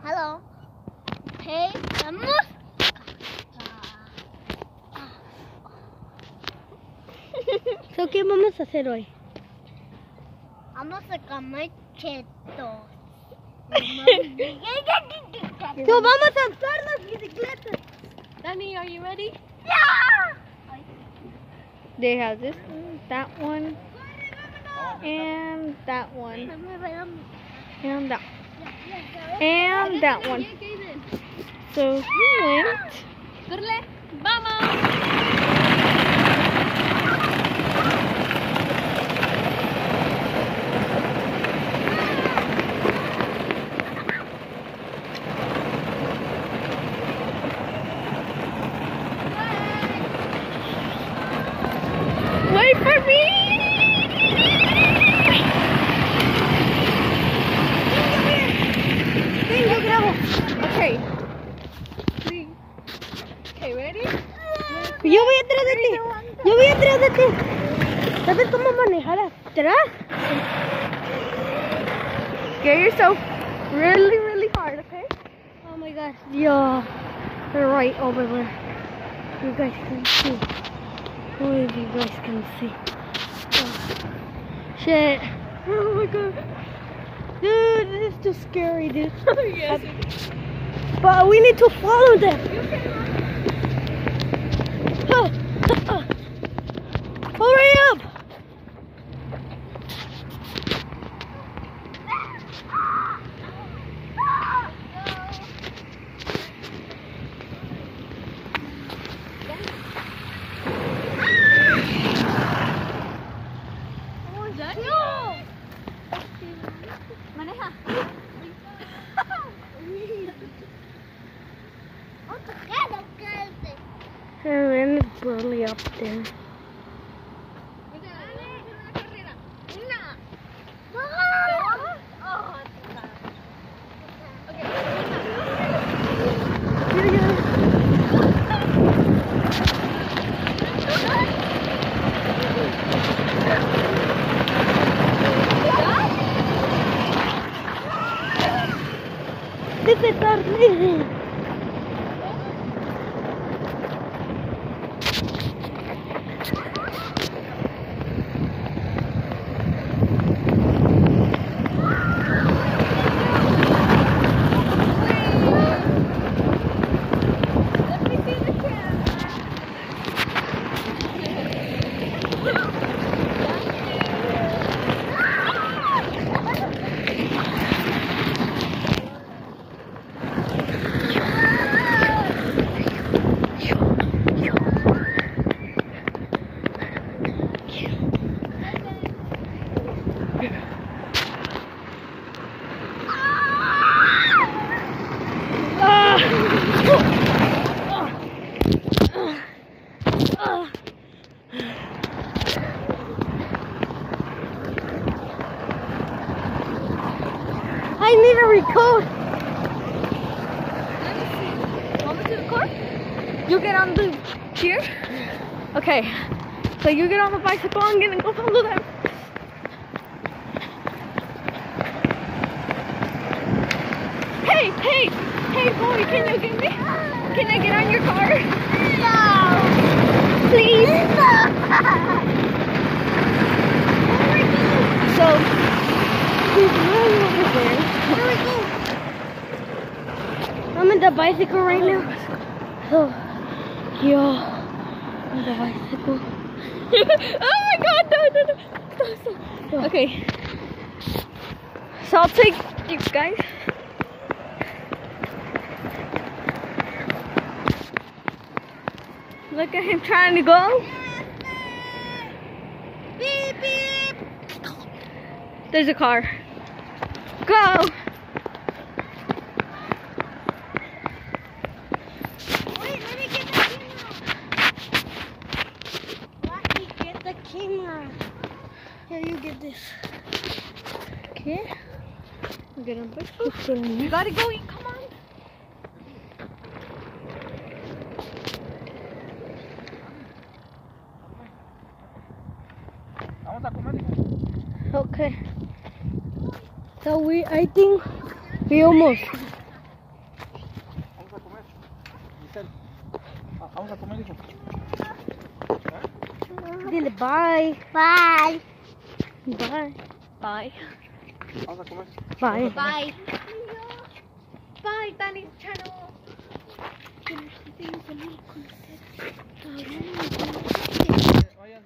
Hello. Hey, Bamos. So, ¿qué vamos a hacer hoy? Vamos a comer chetos. So, vamos a usar las bicicletas. Danny, are you ready? Yeah. They have this, that one, and that one, and that, and that one. So we went. Corre, vamos. Wait for me! Okay. Okay, ready? Yo voy atrás de ti. Yo voy atrás de ti. ¿Sabes cómo manejar atrás? Get yourself really, really hard, okay? Oh my gosh. Yeah. They're right over there. You guys can see. Oh, if you guys can see. Oh. Shit. Oh my god. Dude, this is too scary, dude. Yes. But we need to follow them. Hurry up! Maneja. And it's burly up there. This is horrible. I need a record. Want me to the car? You get on the here? Okay. So you get on the bicycle and get and go follow them. Hey, hey, hey boy, can you get me? Can I get on your car? No. Please. So He's right over there. Where we go? I'm in the bicycle right now. So, yeah, on the bicycle. Oh my god, no. Stop. Okay. So I'll take you guys. Look at him trying to go. Beep, beep. There's a car. Go. Wait, let me get the camera. Lucky, get the camera. Here, you get this. Okay. Get on bicycle. Just put it in You there. gotta go eat. Come on. Okay. So I think we almost Vamos a comer, hijo. Dile bye. Bye. Bye. Bye. Vamos a comer. Bye. Bye. Bye, Danny's channel. Vayan,